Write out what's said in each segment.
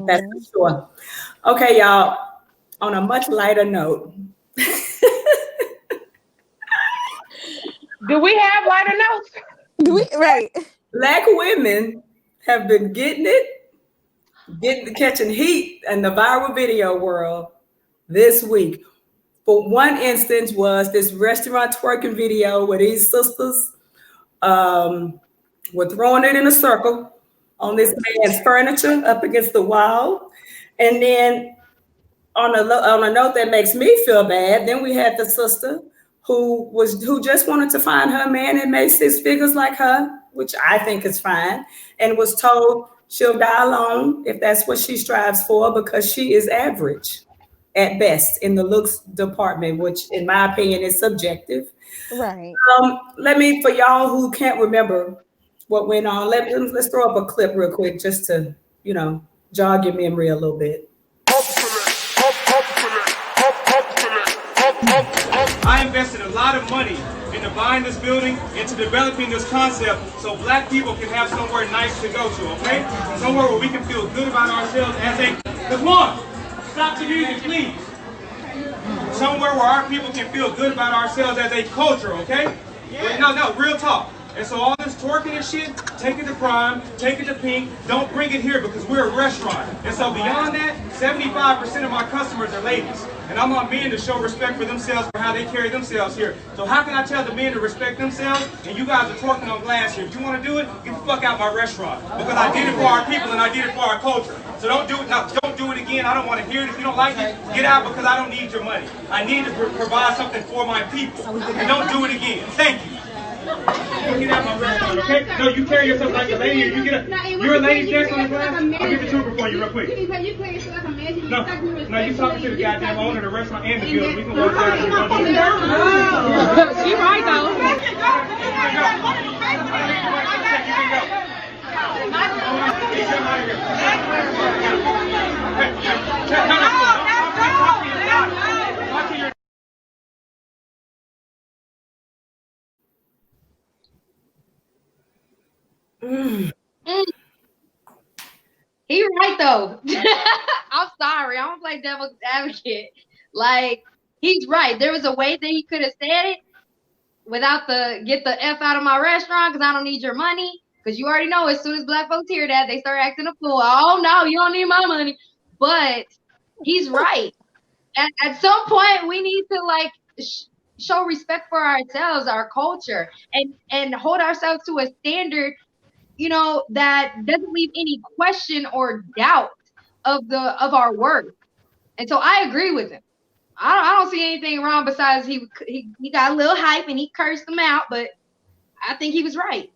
That's for sure. Okay, y'all. On a much lighter note, Do we have lighter notes? Right. black women have been catching heat in the viral video world this week. For one instance, was this restaurant twerking video where these sisters um, were throwing it in a circle on this man's furniture up against the wall, and then on a note that makes me feel bad, then we had the sister who just wanted to find her man and made six figures like her, which I think is fine, and was told she'll die alone if that's what she strives for because she is average at best in the looks department, which in my opinion is subjective. Right. Let me, for y'all who can't remember what went on, let's throw up a clip real quick just to, jog your memory a little bit. I invested a lot of money into buying this building, into developing this concept so black people can have somewhere nice to go to, okay? Somewhere where we can feel good about ourselves as a, come on, stop the music, please. Somewhere where our people can feel good about ourselves as a culture, okay? No, real talk. And so all this twerking and shit, take it to Prime, take it to Pink, don't bring it here because we're a restaurant. And so beyond that, 75% of my customers are ladies. And I want men to show respect for themselves for how they carry themselves here. So how can I tell the men to respect themselves and you guys are twerking on glass here? If you want to do it, get the fuck out my restaurant. Because I did it for our people and I did it for our culture. So don't do it now. Don't do it again. I don't want to hear it. If you don't like it, get out because I don't need your money. I need to provide something for my people. And don't do it again. Thank you. Get out my restaurant, okay? No, you carry yourself like a lady. Or you get a, you're a lady next on the glass. I'll give it to her for you real quick. You carry yourself like a man. No, you talking to the goddamn owner of the restaurant and the building. We can work out. She right though. He right though. I'm sorry. I'm gonna play devil's advocate. Like, he's right. There was a way that he could have said it without the get the F out of my restaurant because I don't need your money. Because you already know as soon as black folks hear that, they start acting a fool. Oh no, you don't need my money. But he's right. At some point, we need to like show respect for ourselves, our culture, and hold ourselves to a standard, that doesn't leave any question or doubt of our worth. And so I agree with him. I don't see anything wrong besides he got a little hype and he cursed them out, but I think he was right.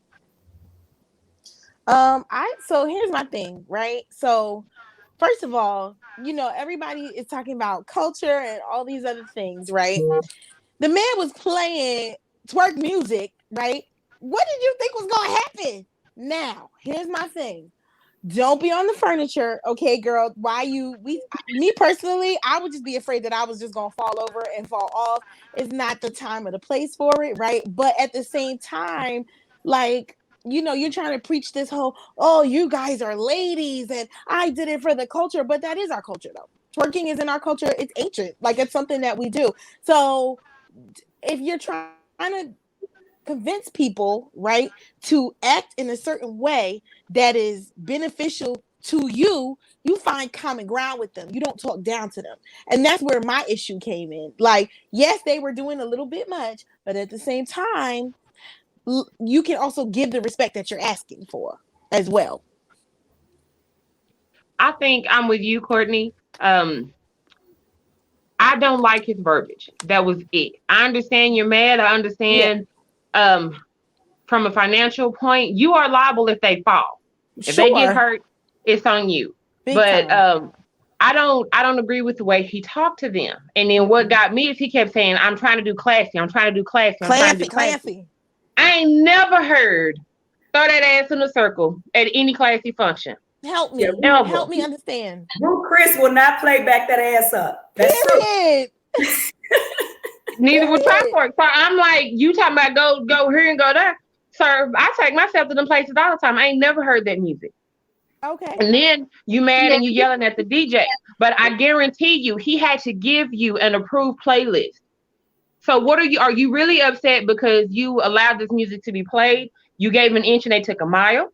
So here's my thing, right? So first of all, everybody is talking about culture and all these other things, right? The man was playing twerk music, right? What did you think was going to happen? Now, here's my thing. Don't be on the furniture, okay, girl? Me personally, I would just be afraid that I was just going to fall over and fall off. It's not the time or the place for it, right? But at the same time, like, you're trying to preach this whole, oh, you guys are ladies and I did it for the culture, but that is our culture though. Twerking is in our culture. It's ancient. Like, it's something that we do. So if you're trying to convince people, right, to act in a certain way that is beneficial to you, you find common ground with them. You don't talk down to them. And that's where my issue came in. Like, yes, they were doing a little bit much, but at the same time, you can also give the respect that you're asking for as well. I think I'm with you, Courtney. I don't like his verbiage. That was it. I understand you're mad. I understand from a financial point, you are liable if they fall. If they get hurt, it's on you. But I don't agree with the way he talked to them. And then what got me is he kept saying, I'm trying to do classy. I'm trying to do classy. I'm trying to do classy. I ain't never heard throw that ass in a circle at any classy function. Help me. Help me understand. Chris will not play back that ass up. That's Period. Neither would Twerk. So I'm like, you talking about go here and go there. Sir, I take myself to them places all the time. I ain't never heard that music. Okay. And then you mad and you yelling at the DJ. But I guarantee you, he had to give you an approved playlist. So what are you really upset because you allowed this music to be played? You gave an inch and they took a mile?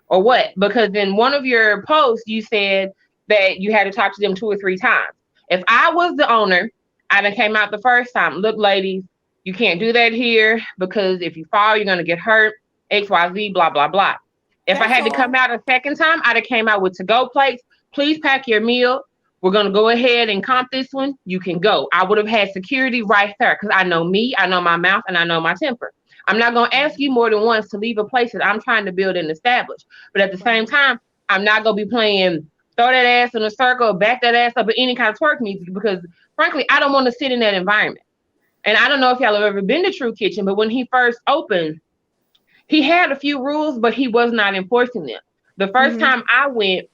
Or what? Because in one of your posts, you said that you had to talk to them 2 or 3 times. If I was the owner, I done came out the first time. Look, ladies, you can't do that here because if you fall, you're going to get hurt. XYZ, blah, blah, blah. If I had to come out a second time, I'd have came out with to-go plates. Please pack your meal. We're going to go ahead and comp this one. You can go. I would have had security right there because I know me, I know my mouth, and I know my temper. I'm not going to ask you more than once to leave a place that I'm trying to build and establish. But at the same time, I'm not going to be playing throw that ass in a circle, back that ass up, or any kind of twerk music because, frankly, I don't want to sit in that environment. And I don't know if y'all have ever been to True Kitchen, but when he first opened, he had a few rules, but he was not enforcing them. The first time I went,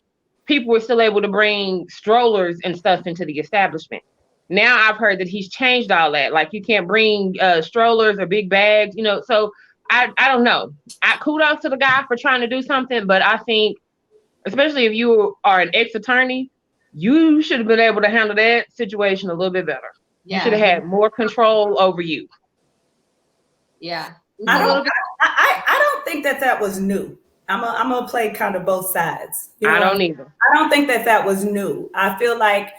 people were still able to bring strollers and stuff into the establishment. Now I've heard that he's changed all that. Like you can't bring strollers or big bags, So I don't know. Kudos to the guy for trying to do something, but I think, especially if you are an ex-attorney, you should have been able to handle that situation a little bit better. You should have had more control over you. Yeah. I don't think that was new. I'm gonna play kind of both sides. I don't either. I don't think that was new. I feel like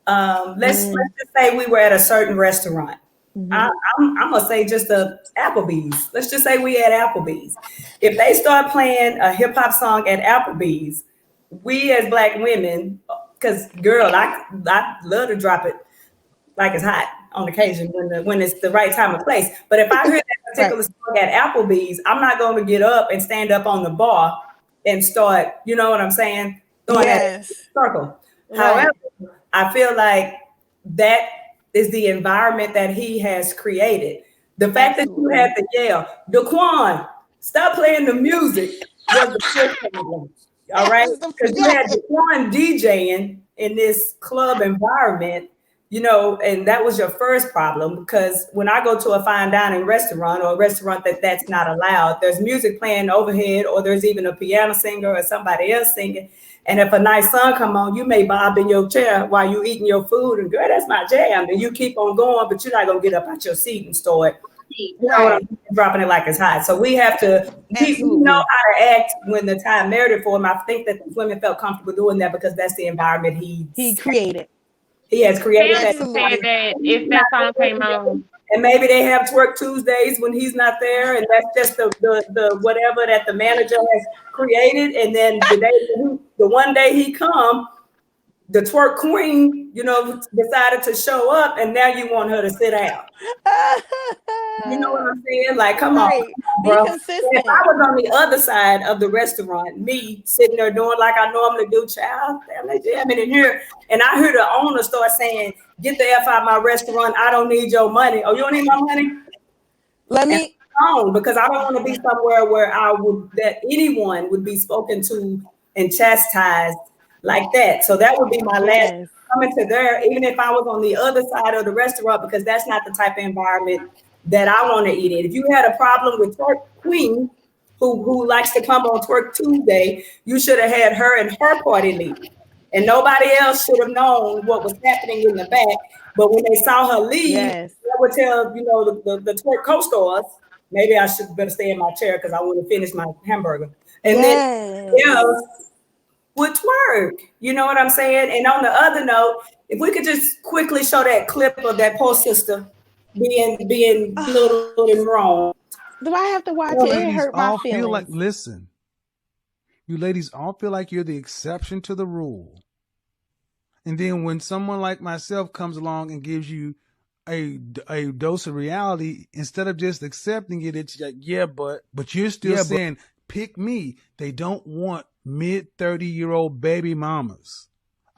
let's just say we were at a certain restaurant. I'm gonna say just a Applebee's. Let's just say we at Applebee's. If they start playing a hip hop song at Applebee's, we as Black women, because girl, I love to drop it like it's hot on occasion when it's the right time and place. But if I hear that particular song at Applebee's, I'm not going to get up and stand up on the bar and start, you know what I'm saying, throwing that circle. Right. However, I feel like that is the environment that he has created. The fact that you had to yell, Daquan, stop playing the music was the first problem. All right? Because you had Daquan DJing in this club environment, and that was your first problem, because when I go to a fine dining restaurant or a restaurant that's not allowed, there's music playing overhead, or there's even a piano singer or somebody else singing. And if a nice song come on, you may bob in your chair while you eating your food, and girl, that's my jam. And you keep on going, but you're not gonna get up out your seat and start dropping it like it's hot. So we have to know how to act when the time merited for him. I think that women felt comfortable doing that because that's the environment he created. He has created that. If that song came on, and maybe they have twerk Tuesdays when he's not there, and that's just the whatever that the manager has created. And then the one day he come, the twerk queen, decided to show up, and now you want her to sit down. You know what I'm saying? Like, come on, bro. If I was on the other side of the restaurant, me sitting there doing like I normally do, child, they jamming in here, and I hear the owner start saying, "Get the F out of my restaurant. I don't need your money." Oh, you don't need my money? Let me because I don't want to be somewhere where that anyone would be spoken to and chastised like that. So that would be my last coming to there, even if I was on the other side of the restaurant, because that's not the type of environment that I want to eat in. If you had a problem with Twerk Queen, who likes to come on Twerk Tuesday, you should have had her and her party leave. And nobody else should have known what was happening in the back. But when they saw her leave, I would tell, the Twerk co-stars, maybe I should better stay in my chair because I want to finish my hamburger. And then, would twerk. You know what I'm saying? And on the other note, if we could just quickly show that clip of that poor sister being little and wrong. Do I have to watch it? It hurt my feelings. Listen, you ladies all feel like you're the exception to the rule. And then when someone like myself comes along and gives you a dose of reality, instead of just accepting it, it's like, but you're still saying, pick me. They don't want mid-30-year-old baby mamas.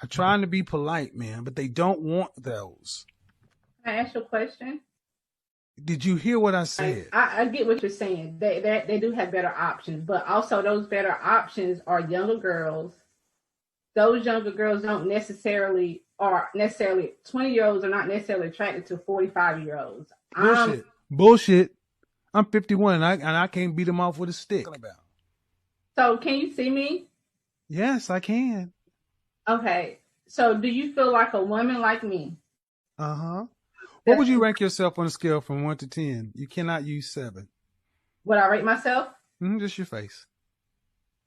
I'm trying to be polite, man, but they don't want those. Can I ask you a question? Did you hear what I said? I get what you're saying. They do have better options, but also those better options are younger girls. Those younger girls don't necessarily 20-year-olds are not necessarily attracted to 45-year-olds. Bullshit. I'm 51 and I can't beat them off with a stick. So can you see me? Yes, I can. Okay. So do you feel like a woman like me? Uh-huh. What would you rank yourself on a scale from 1 to 10? You cannot use 7. Would I rate myself? Just your face.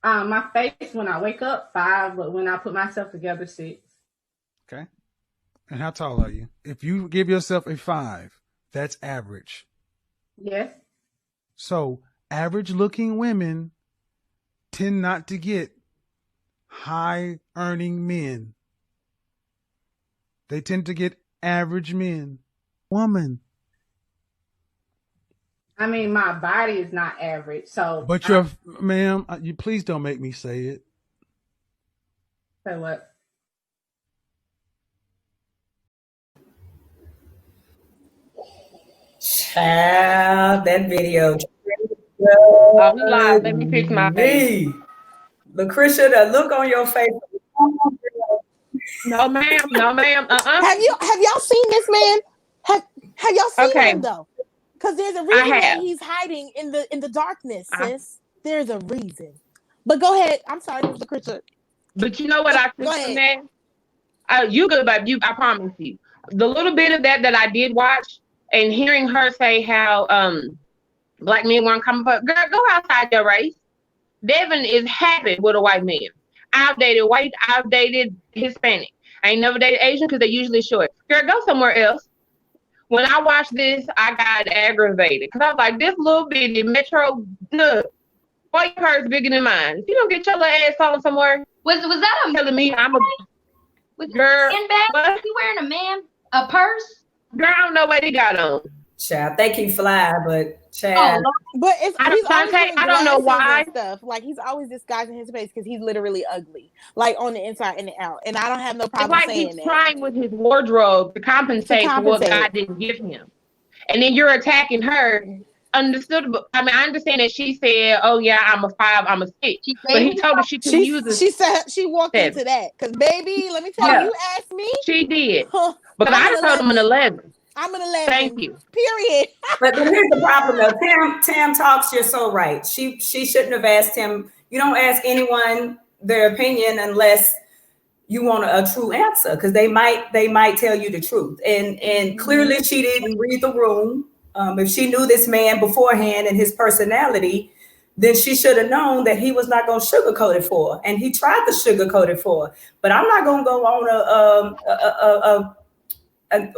My face when I wake up, 5, but when I put myself together, 6. Okay. And how tall are you? If you give yourself a 5, that's average. Yes. So average looking women tend not to get high earning men. They tend to get average men. Woman. I mean, my body is not average, so. But ma'am, you please don't make me say it. Say what? Child, that video. I'm live. Let me fix my face. Lucretia, the look on your face. No, ma'am. No, ma'am. Have y'all seen this man? Have y'all seen him though? Because there's a reason that he's hiding in the darkness, sis. There's a reason. But go ahead. I'm sorry, Lucretia. But you know what I took from that? You good, babe. I promise you. The little bit of that I did watch, and hearing her say how black men want to come up, girl, go outside your race. Devin is happy with a white man. I've dated white, I've dated Hispanic. I ain't never dated Asian because they're usually short. Girl, go somewhere else. When I watched this, I got aggravated because I was like, this little bitty metro, look, why your purse bigger than mine? If you don't get your little ass on somewhere, was that a telling me I'm a with girl? What? You wearing a purse? Girl, I don't know what he got on. Child, they can fly, but child. But he's always I don't know why. Stuff. Like he's always disguising his face because he's literally ugly, like on the inside and the out. And I don't have no problem saying he's trying with his wardrobe to compensate for what God didn't give him. And then you're attacking her. Understood. I mean, I understand that she said, "Oh yeah, I'm a 5, I'm a 6," but he told her she could use it. She said she walked into that because, baby, let me tell you, you asked me. She did, but I told him an 11. I'm an 11. Thank you. Period. But here's the problem, though. Tam talks. You're so right. She shouldn't have asked him. You don't ask anyone their opinion unless you want a true answer, because they might tell you the truth. And clearly she didn't read the room. If she knew this man beforehand and his personality, then she should have known that he was not going to sugarcoat it for her. And he tried to sugarcoat it for her. But I'm not going to go on a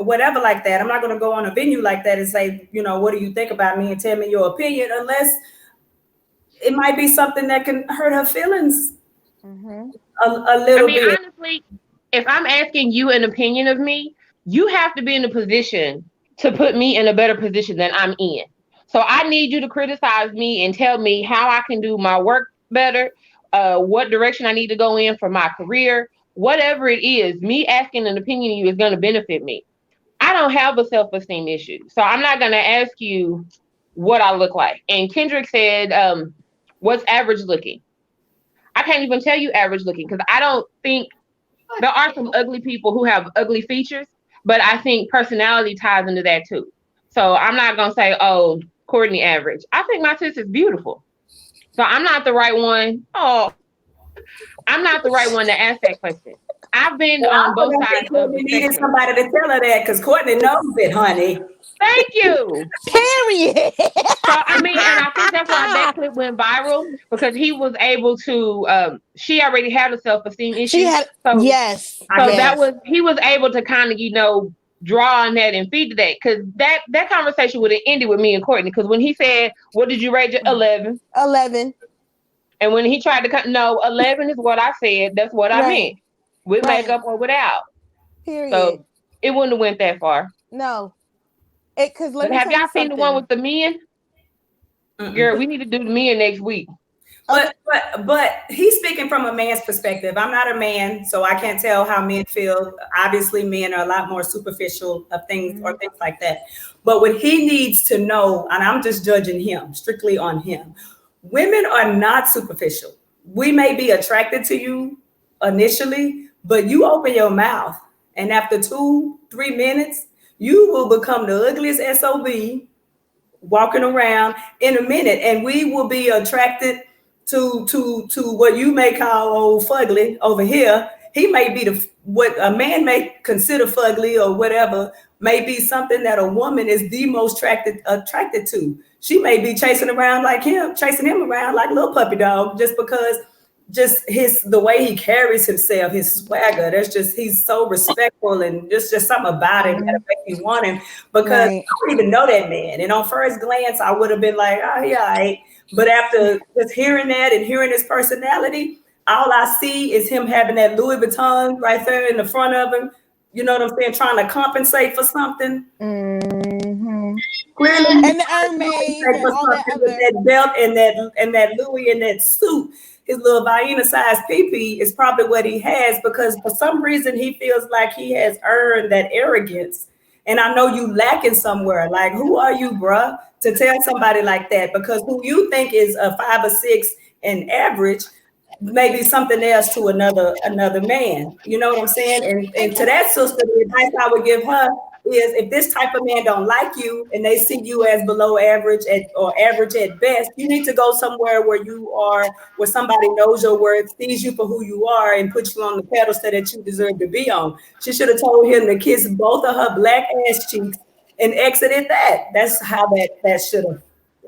whatever like that. I'm not going to go on a venue like that and say, what do you think about me, and tell me your opinion, unless it might be something that can hurt her feelings a little bit. Honestly, if I'm asking you an opinion of me, you have to be in a position to put me in a better position than I'm in. So I need you to criticize me and tell me how I can do my work better, what direction I need to go in for my career, whatever it is. Me asking an opinion of you is going to benefit me. I don't have a self-esteem issue, so I'm not going to ask you what I look like. And Kendrick said, what's average looking? I can't even tell you average looking, because I don't think there are some ugly people who have ugly features, but I think personality ties into that too. So I'm not going to say, oh, Courtney average. I think my sis is beautiful. So I'm not the right one. I'm not the right one to ask that question. I've been on both sides of the needed somebody to tell her that, because Courtney knows it, honey. Thank you. Period. So and I think that's why that clip went viral, because he was able to. She already had a self-esteem issue. She had, yes. So he was able to kind of draw on that and feed to that, because that conversation would have ended with me and Courtney. Because when he said, "What did you rate your 11?" 11. And when he tried to 11 is what I said. That's what I meant, with makeup or without. Period. So it wouldn't have went that far. No. Because have y'all seen the one with the men? Girl, we need to do the men next week. But he's speaking from a man's perspective. I'm not a man, so I can't tell how men feel. Obviously, men are a lot more superficial of things or things like that. But what he needs to know, and I'm just judging him, strictly on him, women are not superficial. We may be attracted to you initially, but you open your mouth, and after 2-3 minutes, you will become the ugliest SOB walking around in a minute, and we will be attracted to what you may call old fugly over here. He may be what a man may consider fugly or whatever may be something that a woman is the most attracted to. She may be chasing him around like a little puppy dog, just because just the way he carries himself, his swagger. He's so respectful, and just something about him that makes me want him, because I don't even know that man. And on first glance, I would have been like, oh yeah, all right. But after just hearing that and hearing his personality, all I see is him having that Louis Vuitton right there in the front of him. You know what I'm saying? Trying to compensate for something. Mm-hmm. Clearly, and the Hermes and all that other. That belt and that Louis and that suit. His little Vienna size PP is probably what he has, because for some reason he feels like he has earned that arrogance. And I know you lacking somewhere. Like, who are you, bruh, to tell somebody like that? Because who you think is a 5 or 6 and average may be something else to another man. You know what I'm saying? And to that sister, the advice I would give her is, if this type of man don't like you and they see you as below average or average at best, you need to go somewhere where somebody knows your worth, sees you for who you are, and puts you on the pedestal that you deserve to be on. She should have told him to kiss both of her black ass cheeks and exited that. That's how that should have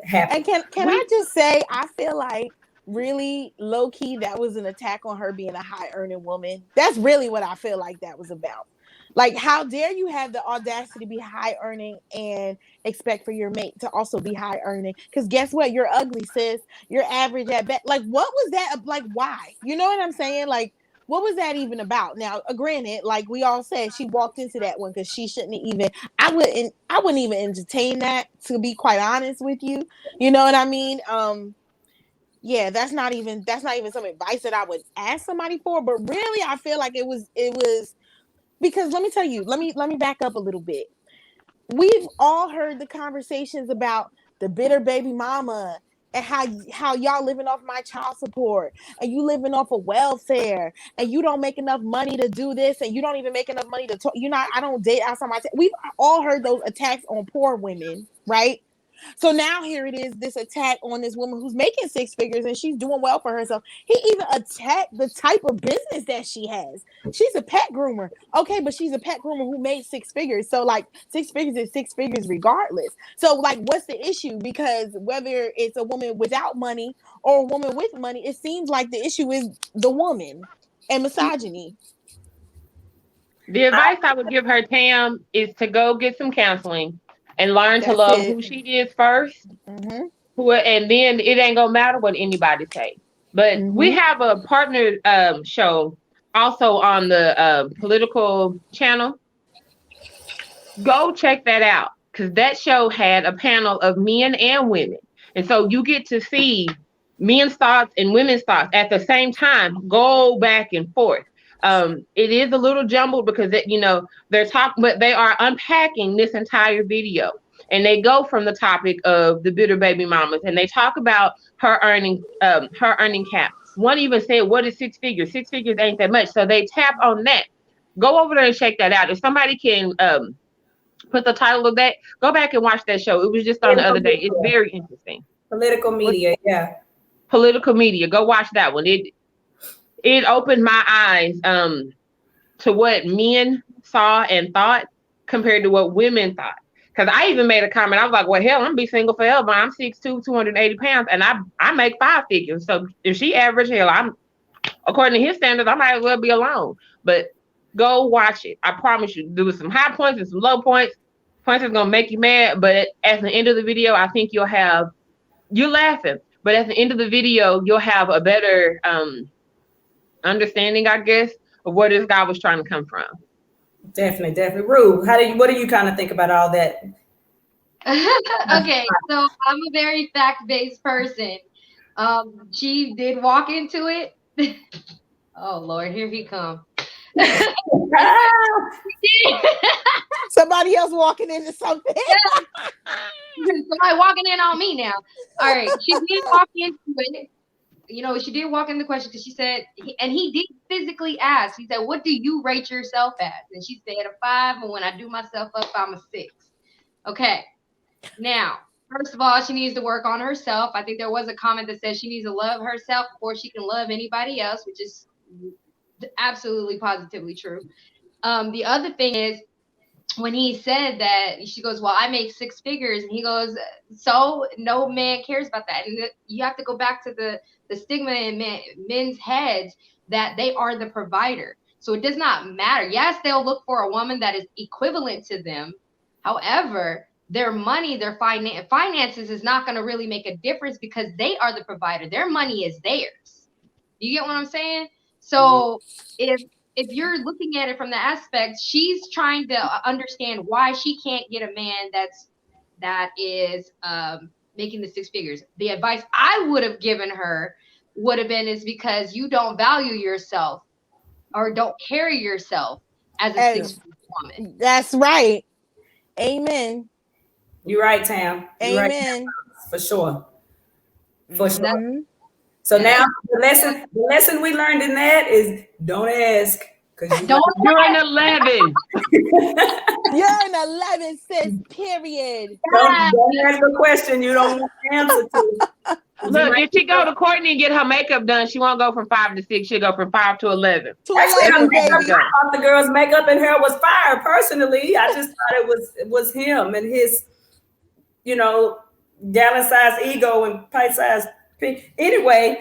happened. And can I just say, I feel like really low key that was an attack on her being a high earning woman. That's really what I feel like that was about. Like, how dare you have the audacity to be high earning and expect for your mate to also be high earning? Because guess what? You're ugly, sis. You're average at best. Like, what was that? Like, why? You know what I'm saying? Like, what was that even about? Now, granted, like we all said, she walked into that one because she shouldn't even. I wouldn't even entertain that, to be quite honest with you. You know what I mean? Yeah, that's not even some advice that I would ask somebody for. But really, I feel like it was. Because let me tell you, let me back up a little bit. We've all heard the conversations about the bitter baby mama and how y'all living off my child support, and you living off of welfare, and you don't make enough money to do this, and you don't even make enough money to talk. I don't date outside my. We've all heard those attacks on poor women, right? So now here it is, this attack on this woman who's making 6 figures and she's doing well for herself. He even attacked the type of business that she has. She's a pet groomer. Okay, but she's a pet groomer who made 6 figures. So like 6 figures is 6 figures regardless. So like, what's the issue? Because whether it's a woman without money or a woman with money, it seems like the issue is the woman and misogyny. The advice I would give her, Tam, is to go get some counseling and learn to love who she is first. Mm-hmm. And then it ain't gonna matter what anybody say. But we have a partner show also on the political channel. Go check that out, because that show had a panel of men and women. And so you get to see men's thoughts and women's thoughts at the same time, go back and forth. It is a little jumbled because they're talking, but they are unpacking this entire video, and they go from the topic of the bitter baby mamas, and they talk about her earning cap. One even said, "What is 6 figures? 6 figures ain't that much." So they tap on that. Go over there and check that out. If somebody can put the title of that, go back and watch that show. It was just on the other day. It's very interesting. Political media, yeah. Political media. Go watch that one. It opened my eyes to what men saw and thought compared to what women thought. Because I even made a comment. I was like, well, hell, I'm going to be single forever. I'm 6'2", 280 pounds, and I make 5 figures. So if she average, hell, according to his standards, I might as well be alone. But go watch it. I promise you. There was some high points and some low points. Points is going to make you mad. But at the end of the video, I think you're laughing. But at the end of the video, you'll have a better understanding, I guess, of where this guy was trying to come from. Definitely. Rue, what do you kind of think about all that? Okay, so I'm a very fact-based person. She did walk into it. Oh Lord, here he comes. Somebody else walking into something. Somebody walking in on me now. All right, she did walk into it. She did walk into the question because she said, and he did physically ask. He said, "What do you rate yourself as?" And she said a 5, and when I do myself up, I'm a 6. Okay. Now, First of all, she needs to work on herself. I think there was a comment that says she needs to love herself before she can love anybody else, which is absolutely positively true. The other thing is, when he said that, she goes, well, I make 6 figures, and he goes, so no man cares about that. And you have to go back to the stigma in men's heads that they are the provider. So it does not matter. Yes, they'll look for a woman that is equivalent to them. However, their money, their finances is not going to really make a difference because they are the provider. Their money is theirs. You get what I'm saying? So if you're looking at it from the aspect, she's trying to understand why she can't get a man that is making the 6 figures. The advice I would have given her would have been is because you don't value yourself or don't carry yourself as a 6 woman. That's right. Amen. You're right, Tam. You're Amen. right, for sure. For sure. Mm-hmm. So now the lesson we learned in that is don't ask. You're an 11. You're an 11, sis, period. Don't ask a question you don't want to answer to. Look, if she go to Courtney and get her makeup done, she won't go from 5 to 6. She'll go from 5 to 11. Actually, I thought the girl's makeup and hair was fire. Personally, I just thought it was him and his, gallon-sized ego and pint-sized. Anyway.